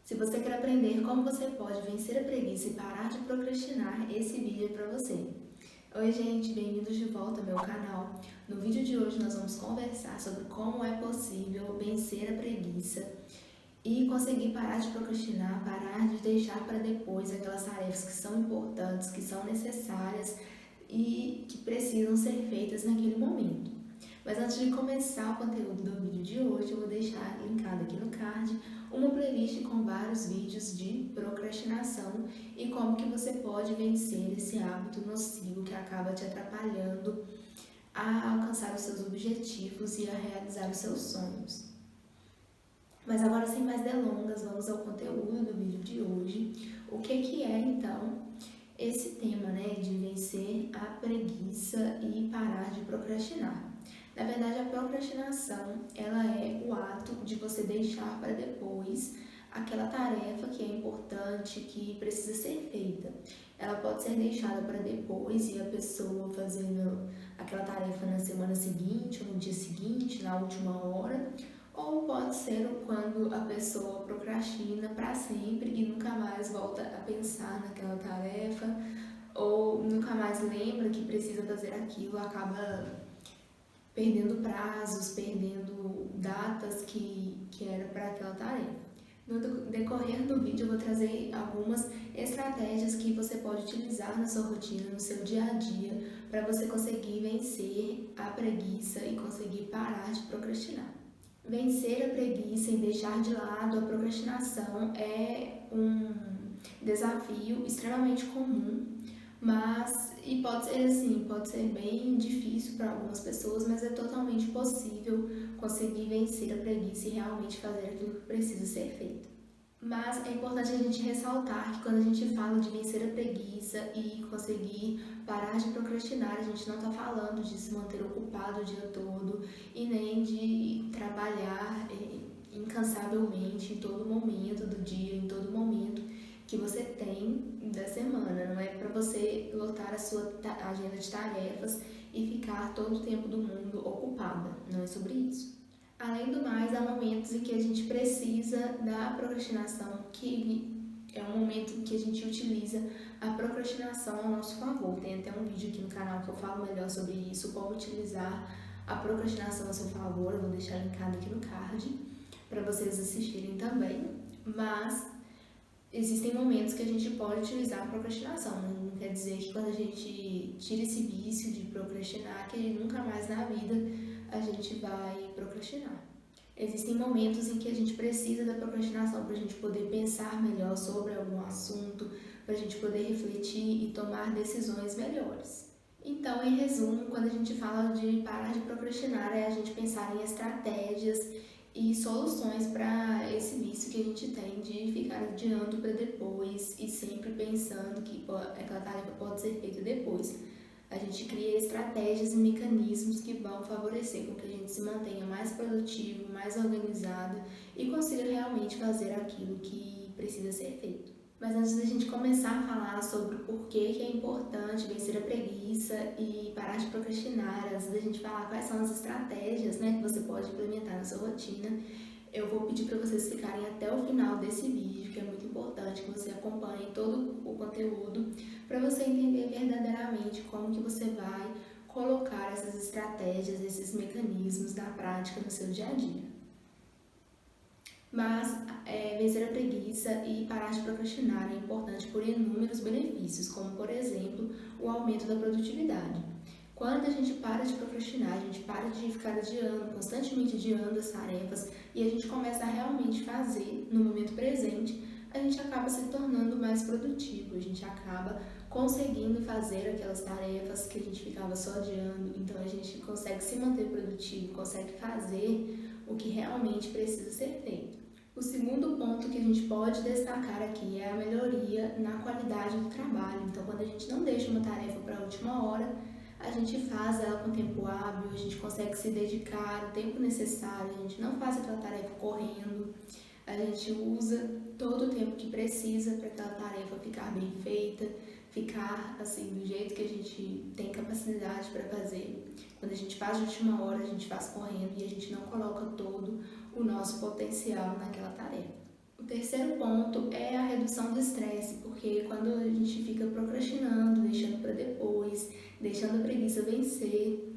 Se você quer aprender como você pode vencer a preguiça e parar de procrastinar, esse vídeo é para você. Oi gente, bem-vindos de volta ao meu canal. No vídeo de hoje nós vamos conversar sobre como é possível vencer a preguiça e conseguir parar de procrastinar, parar de deixar para depois aquelas tarefas que são importantes, que são necessárias e que precisam ser feitas naquele momento. Mas antes de começar o conteúdo do vídeo de hoje, eu vou deixar linkado aqui no card uma playlist com vários vídeos de procrastinação e como que você pode vencer esse hábito nocivo que acaba te atrapalhando a alcançar os seus objetivos e a realizar os seus sonhos. Mas agora, sem mais delongas, vamos ao conteúdo do vídeo de hoje. O que é então esse tema, né, de vencer a preguiça e parar de procrastinar? Na verdade, a procrastinação, ela é o ato de você deixar para depois aquela tarefa que é importante, que precisa ser feita. Ela pode ser deixada para depois e a pessoa fazendo aquela tarefa na semana seguinte, ou no dia seguinte, na última hora, ou pode ser quando a pessoa procrastina para sempre e nunca mais volta a pensar naquela tarefa, ou nunca mais lembra que precisa fazer aquilo, acaba perdendo prazos, perdendo datas que era para aquela tarefa. No decorrer do vídeo eu vou trazer algumas estratégias que você pode utilizar na sua rotina, no seu dia a dia, para você conseguir vencer a preguiça e conseguir parar de procrastinar. Vencer a preguiça e deixar de lado a procrastinação é um desafio extremamente comum, e pode ser assim, pode ser bem difícil para algumas pessoas, mas é totalmente possível conseguir vencer a preguiça e realmente fazer aquilo que precisa ser feito. Mas é importante a gente ressaltar que quando a gente fala de vencer a preguiça e conseguir parar de procrastinar, a gente não está falando de se manter ocupado o dia todo e nem de trabalhar incansavelmente em todo momento do dia, em todo momento que você tem da semana. Não é para você lotar a sua agenda de tarefas e ficar todo o tempo do mundo ocupada. Não é sobre isso. Além do mais, há momentos em que a gente precisa da procrastinação, que é um momento em que a gente utiliza a procrastinação ao nosso favor. Tem até um vídeo aqui no canal que eu falo melhor sobre isso, como utilizar a procrastinação a seu favor. Eu vou deixar linkado aqui no card para vocês assistirem também. Mas existem momentos que a gente pode utilizar a procrastinação. Não quer dizer que quando a gente tira esse vício de procrastinar, que nunca mais na vida a gente vai procrastinar. Existem momentos em que a gente precisa da procrastinação para a gente poder pensar melhor sobre algum assunto, para a gente poder refletir e tomar decisões melhores. Então, em resumo, quando a gente fala de parar de procrastinar, é a gente pensar em estratégias e soluções para esse vício que a gente tem de ficar adiando para depois e sempre pensando que aquela tarefa pode ser feita depois. A gente cria estratégias e mecanismos que vão favorecer com que a gente se mantenha mais produtivo, mais organizado e consiga realmente fazer aquilo que precisa ser feito. Mas antes da gente começar a falar sobre o porquê que é importante vencer a preguiça e parar de procrastinar, antes da gente falar quais são as estratégias, né, que você pode implementar na sua rotina, eu vou pedir para vocês ficarem até o final desse vídeo, que é muito importante que você acompanhe todo o conteúdo para você entender verdadeiramente como que você vai colocar essas estratégias, esses mecanismos na prática no seu dia a dia. Mas vencer a preguiça e parar de procrastinar é importante por inúmeros benefícios, como por exemplo o aumento da produtividade. Quando a gente para de procrastinar, a gente para de ficar adiando, constantemente adiando as tarefas e a gente começa a realmente fazer no momento presente, a gente acaba se tornando mais produtivo, a gente acaba conseguindo fazer aquelas tarefas que a gente ficava só adiando, então a gente consegue se manter produtivo, consegue fazer o que realmente precisa ser feito. O segundo ponto que a gente pode destacar aqui é a melhoria na qualidade do trabalho. Então, quando a gente não deixa uma tarefa para a última hora, a gente faz ela com tempo hábil, a gente consegue se dedicar o tempo necessário, a gente não faz aquela tarefa correndo, a gente usa todo o tempo que precisa para aquela tarefa ficar bem feita, ficar assim do jeito que a gente tem capacidade para fazer. Quando a gente faz de última hora, a gente faz correndo e a gente não coloca todo o nosso potencial naquela tarefa. O terceiro ponto é a redução do estresse, porque quando a gente fica procrastinando, deixando para depois, deixando a preguiça vencer,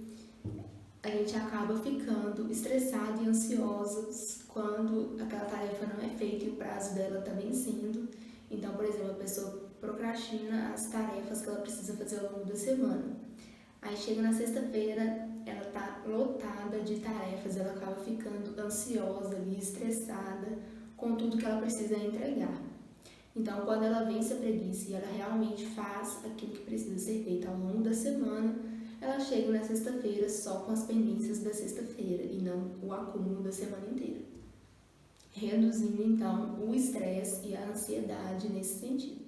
a gente acaba ficando estressado e ansiosos quando aquela tarefa não é feita e o prazo dela está vencendo. Então, por exemplo, a pessoa procrastina as tarefas que ela precisa fazer ao longo da semana. Aí chega na sexta-feira, ela está lotada de tarefas, ela acaba ficando ansiosa ali, estressada com tudo que ela precisa entregar. Então, quando ela vence a preguiça e ela realmente faz aquilo que precisa ser feito ao longo da semana, ela chega na sexta-feira só com as pendências da sexta-feira e não o acúmulo da semana inteira, reduzindo então o estresse e a ansiedade nesse sentido.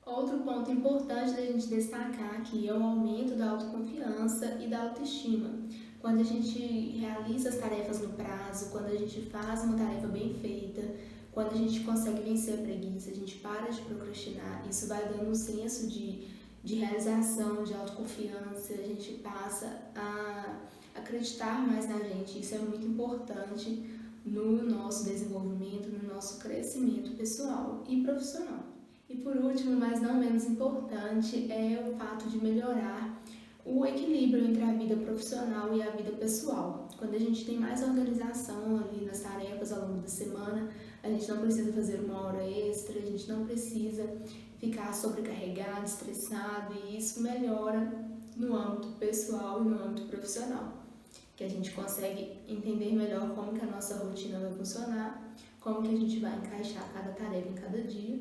Outro ponto importante da gente destacar aqui é o aumento da autoconfiança e da autoestima. Quando a gente realiza as tarefas no prazo, quando a gente faz uma tarefa bem feita, quando a gente consegue vencer a preguiça, a gente para de procrastinar, isso vai dando um senso de realização, de autoconfiança, a gente passa a acreditar mais na gente. Isso é muito importante no nosso desenvolvimento, no nosso crescimento pessoal e profissional. E por último, mas não menos importante, é o fato de melhorar o equilíbrio entre a vida profissional e a vida pessoal. Quando a gente tem mais organização ali nas tarefas ao longo da semana, a gente não precisa fazer uma hora extra, a gente não precisa ficar sobrecarregado, estressado, e isso melhora no âmbito pessoal e no âmbito profissional, que a gente consegue entender melhor como que a nossa rotina vai funcionar, como que a gente vai encaixar cada tarefa em cada dia,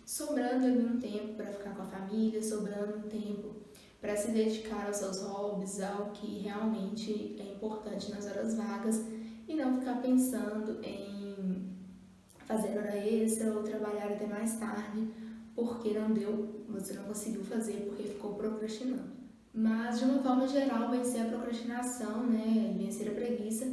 sobrando ali um tempo para ficar com a família, sobrando um tempo para se dedicar aos seus hobbies, ao que realmente é importante nas horas vagas, e não ficar pensando em fazer hora extra ou trabalhar até mais tarde, porque não deu, você não conseguiu fazer porque ficou procrastinando. Mas, de uma forma geral, vencer a procrastinação, né, vencer a preguiça,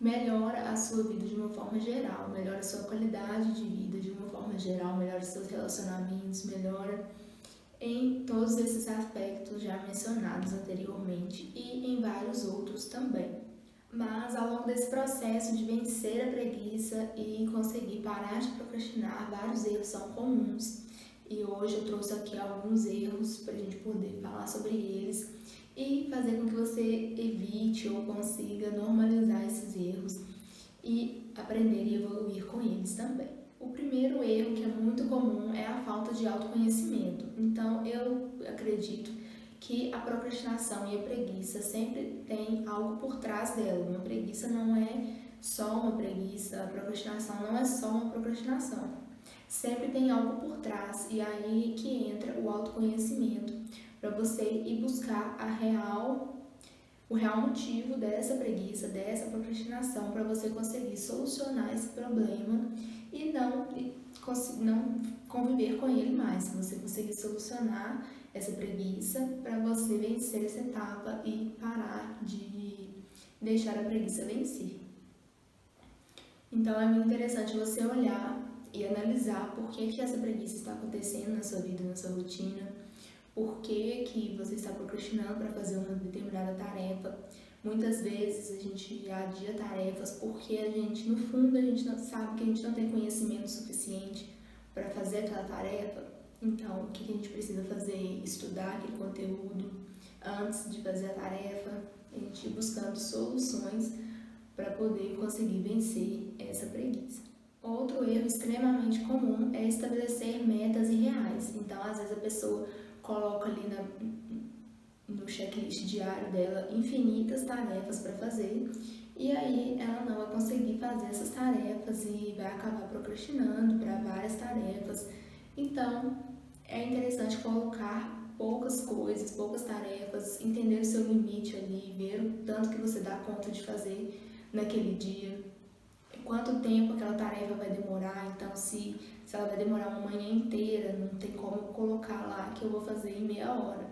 melhora a sua vida de uma forma geral, melhora a sua qualidade de vida de uma forma geral, melhora os seus relacionamentos, melhora em todos esses aspectos já mencionados anteriormente e em vários outros também. Mas ao longo desse processo de vencer a preguiça e conseguir parar de procrastinar, vários erros são comuns. E hoje eu trouxe aqui alguns erros para a gente poder falar sobre eles e fazer com que você evite ou consiga normalizar esses erros e aprender e evoluir com eles também. O primeiro erro, que é muito comum, é a falta de autoconhecimento. Então, eu acredito que a procrastinação e a preguiça sempre tem algo por trás dela. Uma preguiça não é só uma preguiça, a procrastinação não é só uma procrastinação. Sempre tem algo por trás, e aí que entra o autoconhecimento, para você ir buscar o real motivo dessa preguiça, dessa procrastinação, para você conseguir solucionar esse problema e não conviver com ele mais. Você conseguir solucionar essa preguiça para você vencer essa etapa e parar de deixar a preguiça vencer. Então é muito interessante você olhar e analisar por que essa preguiça está acontecendo na sua vida, na sua rotina, por que você está procrastinando para fazer uma determinada tarefa. Muitas vezes a gente adia tarefas porque a gente, no fundo, a gente não sabe que a gente não tem conhecimento suficiente para fazer aquela tarefa. Então, o que a gente precisa fazer? Estudar aquele conteúdo antes de fazer a tarefa, a gente ir buscando soluções para poder conseguir vencer essa preguiça. Outro erro extremamente comum é estabelecer metas irreais. Então, às vezes a pessoa coloca ali no checklist diário dela infinitas tarefas para fazer, e aí ela não vai conseguir fazer essas tarefas e vai acabar procrastinando para várias tarefas. Então, é interessante colocar poucas coisas, poucas tarefas, entender o seu limite ali, ver o tanto que você dá conta de fazer naquele dia, quanto tempo aquela tarefa vai demorar. Então, se ela vai demorar uma manhã inteira, não tem como colocar lá que eu vou fazer em meia hora.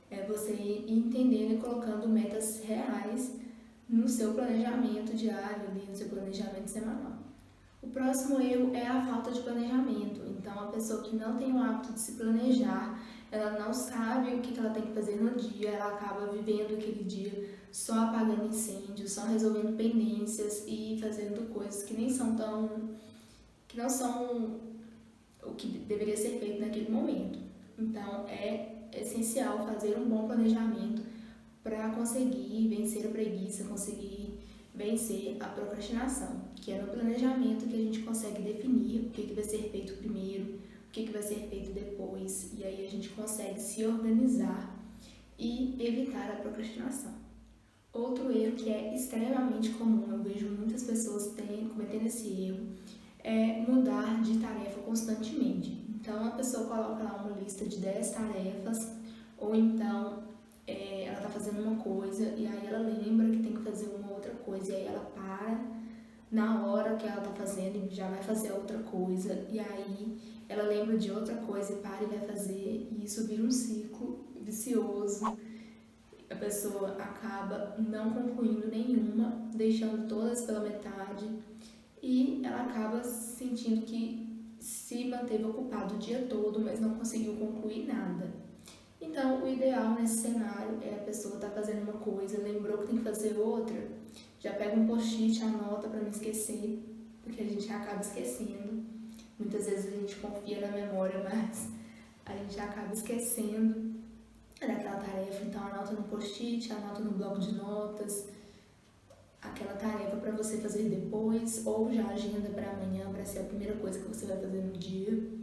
É você ir entendendo e colocando metas reais no seu planejamento diário, no seu planejamento semanal. O próximo erro é a falta de planejamento. Então, a pessoa que não tem o hábito de se planejar, ela não sabe o que ela tem que fazer no dia, ela acaba vivendo aquele dia só apagando incêndios, só resolvendo pendências e fazendo coisas que nem são que não são o que deveria ser feito naquele momento. Então, é essencial fazer um bom planejamento para conseguir vencer a preguiça, conseguir vencer a procrastinação, que é no planejamento que a gente consegue definir o que vai ser feito primeiro, o que vai ser feito depois, e aí a gente consegue se organizar e evitar a procrastinação. Outro erro que é extremamente comum, eu vejo muitas pessoas cometendo esse erro, é mudar de tarefa constantemente. Então, a pessoa coloca lá uma lista de 10 tarefas, ou então ela está fazendo uma coisa e aí ela lembra que tem que fazer uma outra coisa, e aí ela para na hora que ela está fazendo e já vai fazer outra coisa, e aí ela lembra de outra coisa e para e vai fazer, e isso vira um ciclo vicioso. A pessoa acaba não concluindo nenhuma, deixando todas pela metade, e ela acaba sentindo que se manteve ocupado o dia todo, mas não conseguiu concluir nada. Então, o ideal nesse cenário é a pessoa estar fazendo uma coisa, lembrou que tem que fazer outra, já pega um post-it, anota para não esquecer, porque a gente acaba esquecendo. Muitas vezes a gente confia na memória, mas a gente acaba esquecendo daquela tarefa. Então, anota no post-it, anota no bloco de notas, aquela tarefa para você fazer depois, ou já agenda para amanhã, para ser a primeira coisa que você vai fazer no dia.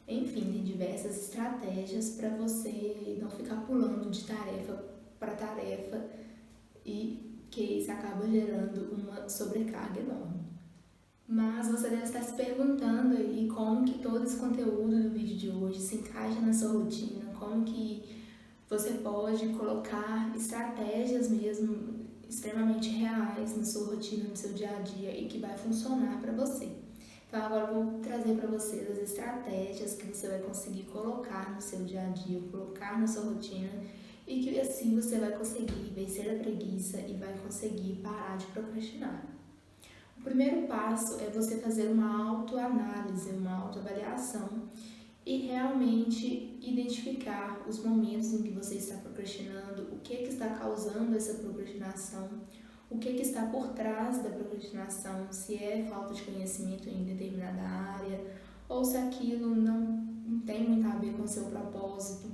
Enfim, tem diversas estratégias para você não ficar pulando de tarefa para tarefa e que isso acaba gerando uma sobrecarga enorme. Mas você deve estar se perguntando aí como que todo esse conteúdo do vídeo de hoje se encaixa na sua rotina, como que você pode colocar estratégias mesmo extremamente reais na sua rotina, no seu dia a dia e que vai funcionar para você. Então agora eu vou trazer para vocês as estratégias que você vai conseguir colocar no seu dia a dia, colocar na sua rotina, e que assim você vai conseguir vencer a preguiça e vai conseguir parar de procrastinar. O primeiro passo é você fazer uma autoanálise, uma autoavaliação e realmente identificar os momentos em que você está procrastinando, o que está causando essa procrastinação, o que está por trás da procrastinação, se é falta de conhecimento em determinada área, ou se aquilo não tem muito a ver com o seu propósito.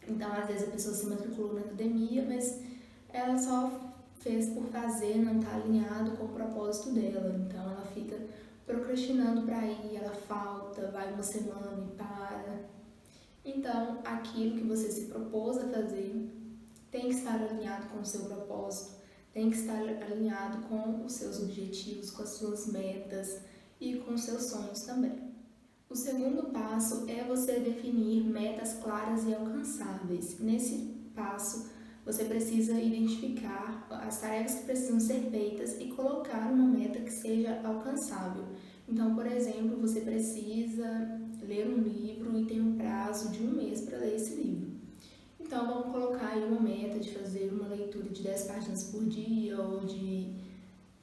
Então, às vezes a pessoa se matriculou na academia, mas ela só fez por fazer, não está alinhado com o propósito dela. Então, ela fica procrastinando para ir, ela falta, vai uma semana e para. Então, aquilo que você se propôs a fazer tem que estar alinhado com o seu propósito, tem que estar alinhado com os seus objetivos, com as suas metas e com os seus sonhos também. O segundo passo é você definir metas claras e alcançáveis. Nesse passo, você precisa identificar as tarefas que precisam ser feitas e colocar uma meta que seja alcançável. Então, por exemplo, você precisa ler um livro e tem um prazo de 1 mês para ler esse livro. Então, vamos colocar aí uma meta de fazer uma leitura de 10 páginas por dia, ou de,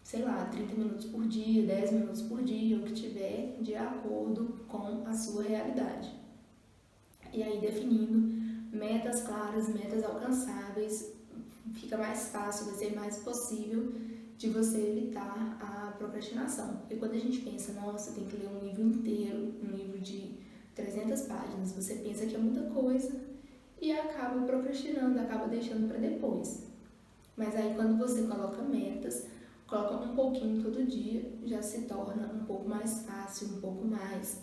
30 minutos por dia, 10 minutos por dia, o que tiver de acordo com a sua realidade. E aí, definindo metas claras, metas alcançáveis, fica mais fácil, vai ser mais possível de você evitar a procrastinação. Porque quando a gente pensa, nossa, tem que ler um livro inteiro, um livro de 300 páginas, você pensa que é muita coisa e acaba procrastinando, acaba deixando para depois. Mas aí quando você coloca metas, coloca um pouquinho todo dia, já se torna um pouco mais fácil, um pouco mais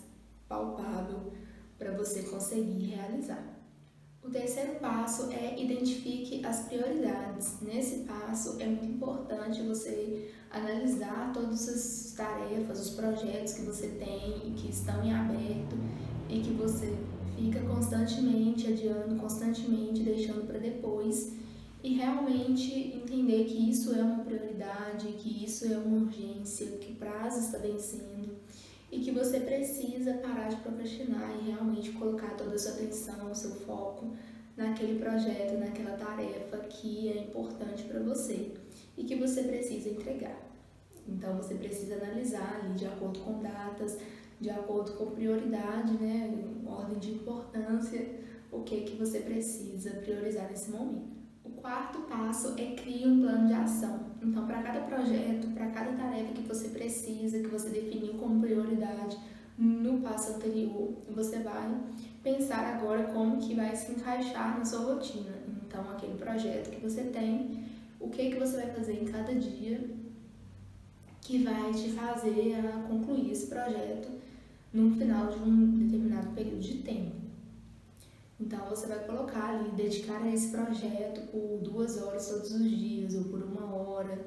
palpável para você conseguir realizar. O terceiro passo é identifique as prioridades. Nesse passo é muito importante você analisar todas as tarefas, os projetos que você tem e que estão em aberto e que você fica constantemente adiando, constantemente deixando para depois, e realmente entender que isso é uma prioridade, que isso é uma urgência, que o prazo está vencendo e que você precisa parar de procrastinar e realmente colocar toda a sua atenção, o seu foco naquele projeto, naquela tarefa que é importante para você e que você precisa entregar. Então você precisa analisar ali de acordo com datas, de acordo com prioridade, ordem de importância, o que você precisa priorizar nesse momento. O quarto passo é criar um plano de ação. Então, para cada projeto, para cada tarefa que você precisa, que você definiu como prioridade no passo anterior, você vai pensar agora como que vai se encaixar na sua rotina. Então, aquele projeto que você tem, o que você vai fazer em cada dia que vai te fazer a concluir esse projeto no final de um determinado período de tempo. Então, você vai colocar ali, dedicar a esse projeto por 2 horas todos os dias ou por 1 hora.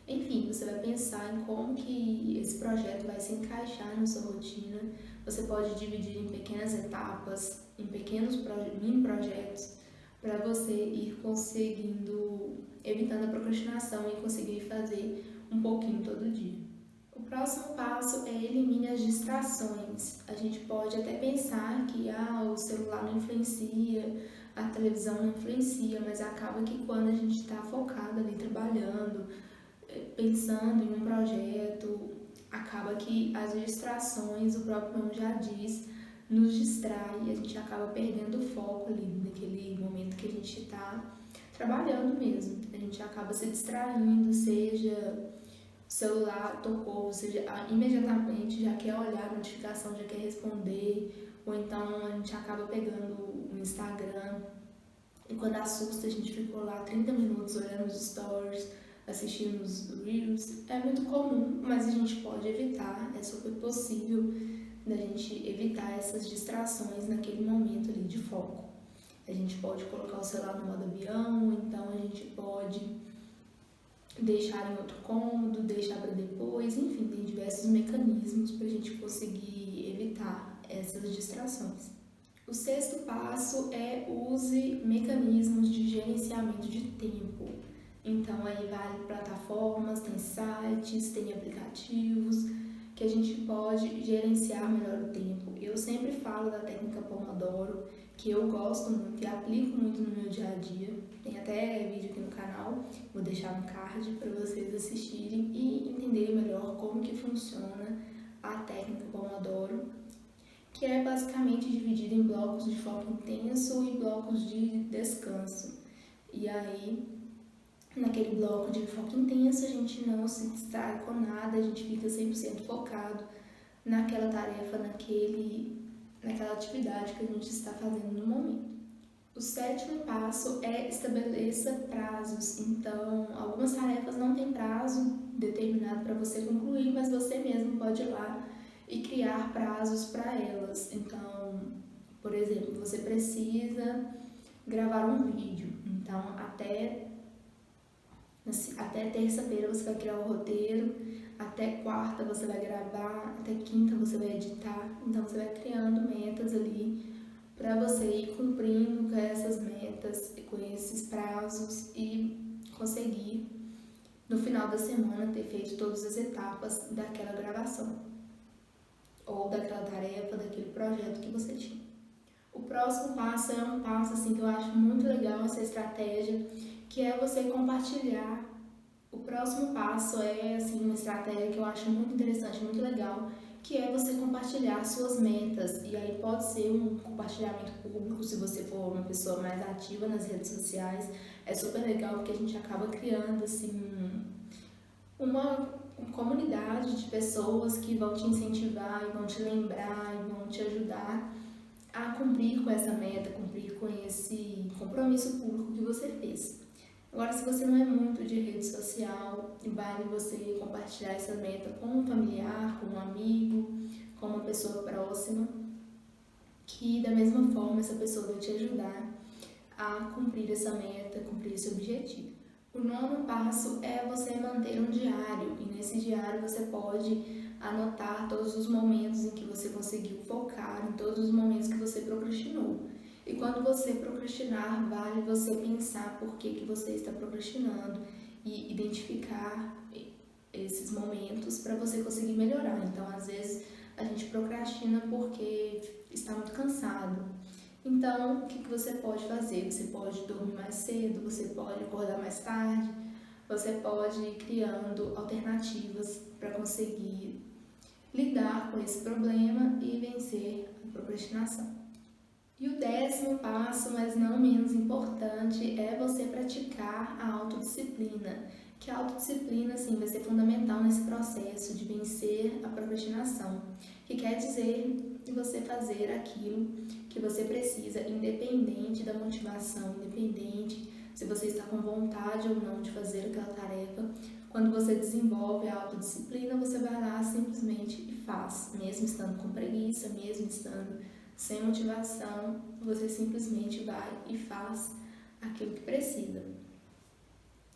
Enfim, você vai pensar em como que esse projeto vai se encaixar na sua rotina. Você pode dividir em pequenas etapas, em pequenos mini projetos, para você ir conseguindo, evitando a procrastinação e conseguir fazer um pouquinho todo dia. O próximo passo é elimine as distrações. A gente pode até pensar que o celular não influencia, a televisão não influencia, mas acaba que quando a gente está focado ali trabalhando, pensando em um projeto, acaba que as distrações, o próprio nome já diz, nos distrai e a gente acaba perdendo o foco ali naquele momento que a gente está trabalhando mesmo. A gente acaba se distraindo, seja o celular tocou, você imediatamente já quer olhar a notificação, já quer responder, ou então a gente acaba pegando o Instagram e quando assusta a gente ficou lá 30 minutos olhando os stories, assistindo os reels. É muito comum, mas a gente pode evitar, é super possível da gente evitar essas distrações naquele momento ali de foco. A gente pode colocar o celular no modo avião, então a gente pode deixar em outro cômodo, deixar para depois, enfim, tem diversos mecanismos para a gente conseguir evitar essas distrações. O sexto passo é use mecanismos de gerenciamento de tempo. Então aí vale plataformas, tem sites, tem aplicativos que a gente pode gerenciar melhor o tempo. Eu sempre falo da técnica Pomodoro, que eu gosto muito e aplico muito no meu dia a dia. Tem até vídeo aqui no canal, vou deixar no card para vocês assistirem e entenderem melhor como que funciona a técnica Pomodoro, que é basicamente dividida em blocos de foco intenso e blocos de descanso. E aí, naquele bloco de foco intenso, a gente não se distrai com nada, a gente fica 100% focado naquela tarefa, naquela atividade que a gente está fazendo no momento. O sétimo passo é estabeleça prazos. Então, algumas tarefas não têm prazo determinado para você concluir, mas você mesmo pode ir lá e criar prazos para elas. Então, por exemplo, você precisa gravar um vídeo. Então, até terça-feira você vai criar o roteiro, até quarta você vai gravar, até quinta você vai editar. Então, você vai criando metas ali para você ir cumprindo com essas metas, com esses prazos e conseguir, no final da semana, ter feito todas as etapas daquela gravação ou daquela tarefa, daquele projeto que você tinha. O próximo passo é um passo assim, que eu acho muito legal, essa estratégia, que é você compartilhar. O próximo passo é assim, uma estratégia que eu acho muito interessante, muito legal, que é você compartilhar suas metas. E aí pode ser um compartilhamento público, se você for uma pessoa mais ativa nas redes sociais. É super legal porque a gente acaba criando assim uma comunidade de pessoas que vão te incentivar e vão te lembrar e vão te ajudar a cumprir com essa meta, cumprir com esse compromisso público que você fez. Agora, se você não é muito de rede social, vale você compartilhar essa meta com um familiar, com um amigo, com uma pessoa próxima, que da mesma forma essa pessoa vai te ajudar a cumprir essa meta, cumprir esse objetivo. O nono passo é você manter um diário, e nesse diário você pode anotar todos os momentos em que você conseguiu focar, em todos os momentos que você procrastinou. E quando você procrastinar, vale você pensar por que você está procrastinando e identificar esses momentos para você conseguir melhorar. Então, às vezes, a gente procrastina porque está muito cansado. Então, o que você pode fazer? Você pode dormir mais cedo, você pode acordar mais tarde, você pode ir criando alternativas para conseguir lidar com esse problema e vencer a procrastinação. E o 10º passo, mas não menos importante, é você praticar a autodisciplina. Que a autodisciplina, assim, vai ser fundamental nesse processo de vencer a procrastinação, que quer dizer você fazer aquilo que você precisa, independente da motivação, independente se você está com vontade ou não de fazer aquela tarefa. Quando você desenvolve a autodisciplina, você vai lá simplesmente e faz, mesmo estando com preguiça, mesmo estando sem motivação, você simplesmente vai e faz aquilo que precisa.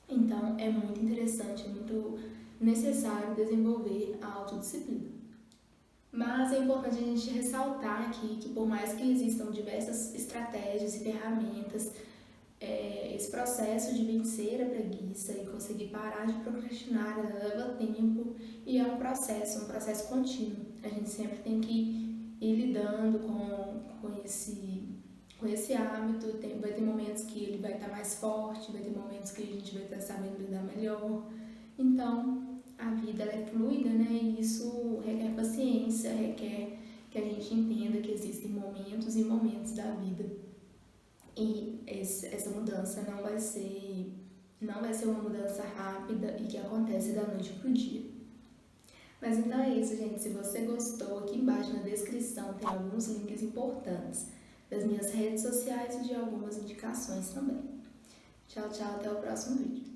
Então, é muito interessante, é muito necessário desenvolver a autodisciplina. Mas é importante a gente ressaltar aqui que, por mais que existam diversas estratégias e ferramentas, esse processo de vencer a preguiça e conseguir parar de procrastinar leva tempo e é um processo contínuo. A gente sempre tem que ir lidando com esse hábito. Vai ter momentos que ele vai estar mais forte, vai ter momentos que a gente vai estar sabendo lidar melhor. Então, a vida ela é fluida, né? E isso requer paciência, requer que a gente entenda que existem momentos e momentos da vida. E essa mudança não vai ser uma mudança rápida e que acontece da noite pro dia. Mas então é isso, gente. Se você gostou, aqui embaixo na descrição tem alguns links importantes das minhas redes sociais e de algumas indicações também. Tchau, tchau, até o próximo vídeo.